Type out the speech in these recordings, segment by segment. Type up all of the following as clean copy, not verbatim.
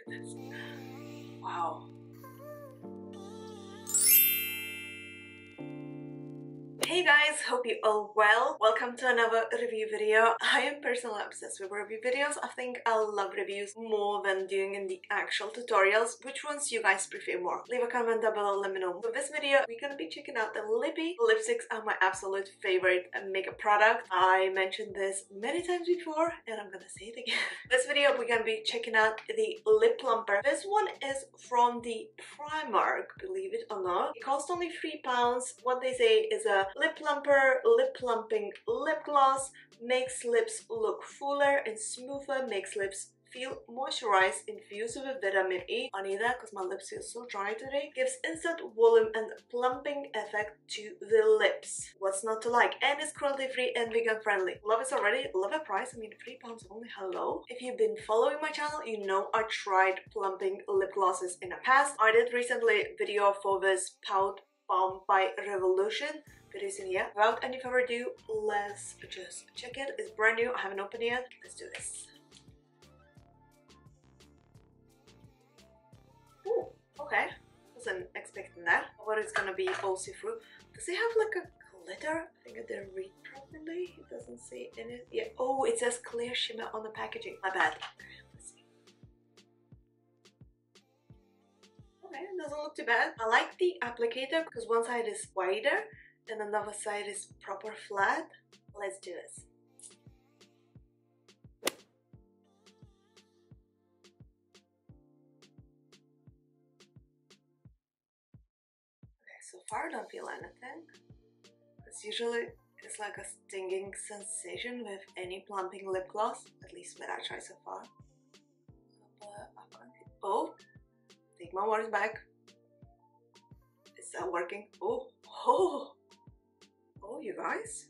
at this. Wow. Hey guys, hope you all well. Welcome to another review video. I am personally obsessed with review videos. I think I love reviews more than doing in the actual tutorials. Which ones you guys prefer more? Leave a comment down below, let me know. For this video, we're gonna be checking out the Lippy. Lipsticks are my absolute favorite makeup product. I mentioned this many times before and I'm gonna say it again. This video, we're gonna be checking out the Lip Plumper. This one is from the Primark, believe it or not. It costs only £3. What they say is a lip plumper, lip plumping lip gloss, makes lips look fuller and smoother, makes lips feel moisturized, infused with vitamin E. I need that because my lips feel so dry today. Gives instant volume and plumping effect to the lips. What's not to like? And it's cruelty free and vegan friendly. Love it already. Love the price. I mean, £3 only. Hello. If you've been following my channel, you know I tried plumping lip glosses in the past. I did recently a video for this Pout Balm by Revolution. It is in here. Without any further ado, let's just check it. It's brand new. I haven't opened it yet. Let's do this. Ooh, okay. Wasn't expecting that. What it's gonna be all see-through. Does it have like a glitter? I think I didn't read properly. It doesn't say in it. Yeah. Oh, it says clear shimmer on the packaging. My bad. Let's see. Okay, it doesn't look too bad. I like the applicator because one side is wider and another side is proper flat. Let's do this. Okay, so far I don't feel anything. Because usually it's like a stinging sensation with any plumping lip gloss, at least what I tried so far. But I can't feel. Oh, take my words back. Is that working? Oh, oh. Oh, you guys,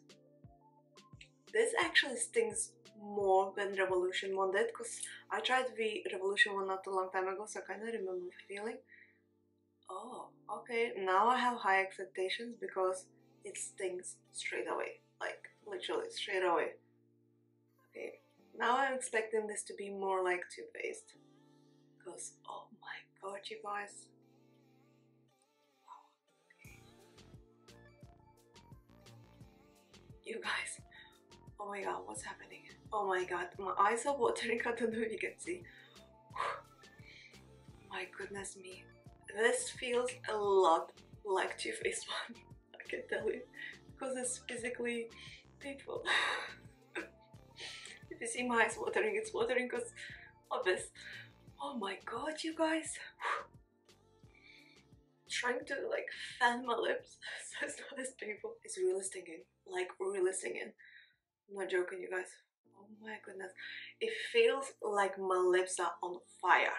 this actually stings more than Revolution one did, because I tried the Revolution one not a long time ago, so I kind of remember the feeling. Oh, okay, now I have high expectations because it stings straight away, like literally straight away. Okay, now I'm expecting this to be more like Too Faced, because oh my god, you guys. You guys, oh my god, what's happening? Oh my god, my eyes are watering. I don't know if you can see. My goodness me, this feels a lot like Too Faced one. I can tell you, because it's physically painful. If you see my eyes watering, it's watering because of this. Oh my god, you guys. Trying to like fan my lips so it's not as painful. It's really stinging, like really stinging. I'm not joking, you guys. Oh my goodness, it feels like my lips are on fire.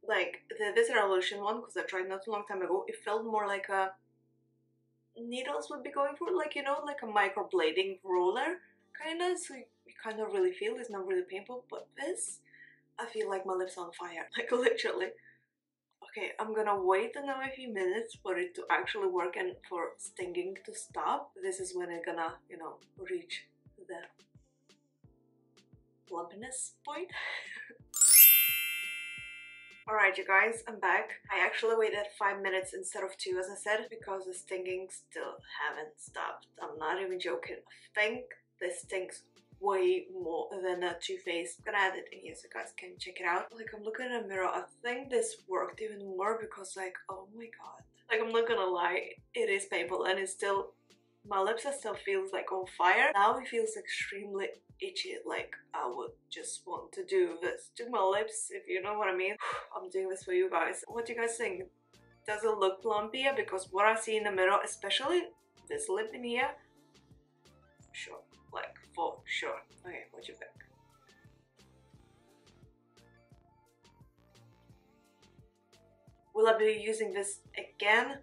Like this Revolution one, because I tried not too long time ago, it felt more like a needles would be going through, like, you know, like a microblading roller kind of. So you kind of really feel it's not really painful, but this, I feel like my lips are on fire, like literally. Okay, I'm gonna wait another few minutes for it to actually work and for stinging to stop. This is when I'm gonna, you know, reach the plumpness point. Alright, you guys, I'm back. I actually waited 5 minutes instead of 2, as I said, because the stinging still haven't stopped. I'm not even joking. I think this stings way more than a Too Faced. I'm gonna add it in here so you guys can check it out. Like, I'm looking in the mirror, I think this worked even more because, like, oh my god. Like, I'm not gonna lie, it is painful and it's still, my lips are still feels like on fire. Now it feels extremely itchy, like I would just want to do this to my lips, if you know what I mean. I'm doing this for you guys. What do you guys think? Does it look plumpier? Because what I see in the mirror, especially this lip in here, for sure. Like, for sure. Okay, what do you think? Will I be using this again?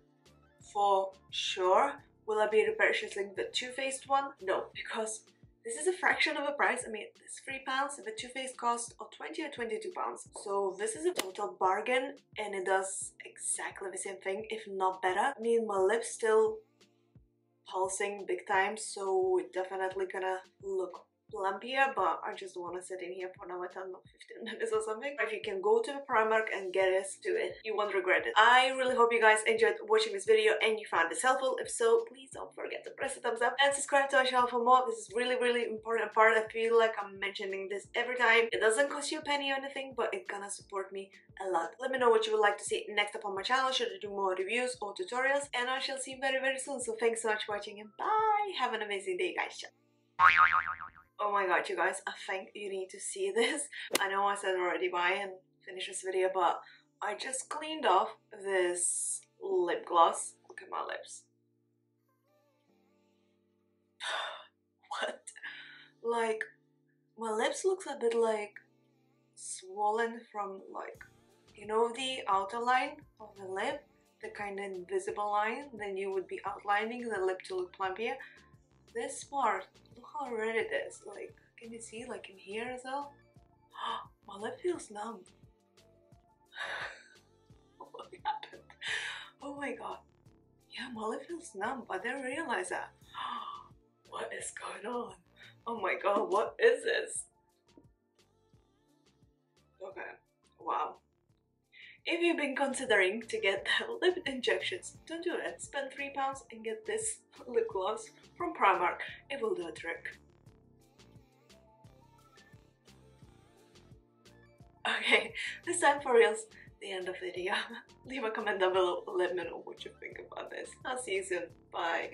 For sure. Will I be repurchasing the Too Faced one? No, because this is a fraction of the price. I mean, it's £3. The Too Faced cost of 20 or £22. So this is a total bargain and it does exactly the same thing, if not better. I mean, my lips still pulsing big time, so it's definitely gonna look plumpier, but I just want to sit in here for another 10 or 15 minutes or something. If you can go to the Primark and get us to it, you won't regret it. I really hope you guys enjoyed watching this video and you found this helpful. If so, please don't forget to press the thumbs up and subscribe to our channel for more. This is really important part. I feel like I'm mentioning this every time. It doesn't cost you a penny or anything, but it's gonna support me a lot. Let me know what you would like to see next up on my channel. Should I do more reviews or tutorials? And I shall see you very soon. So thanks so much for watching and bye. Have an amazing day, guys. Oh my god, you guys, I think you need to see this. I know I said already bye and finish this video, but I just cleaned off this lip gloss. Look at my lips. What? Like, my lips looks a bit like swollen from, like, you know, the outer line of the lip, the kind of invisible line, then you would be outlining the lip to look plumpier. This part, look how red it is. Like, can you see, like, in here as well? My lip feels numb. What happened? Oh my god. Yeah, my lip feels numb. I didn't realize that. What is going on? Oh my god, what is this? Okay, wow. If you've been considering to get the lip injections, don't do it. Spend £3 and get this lip gloss from Primark. It will do a trick. Okay, this time for reals, the end of the video. Leave a comment down below, let me know what you think about this. I'll see you soon, bye.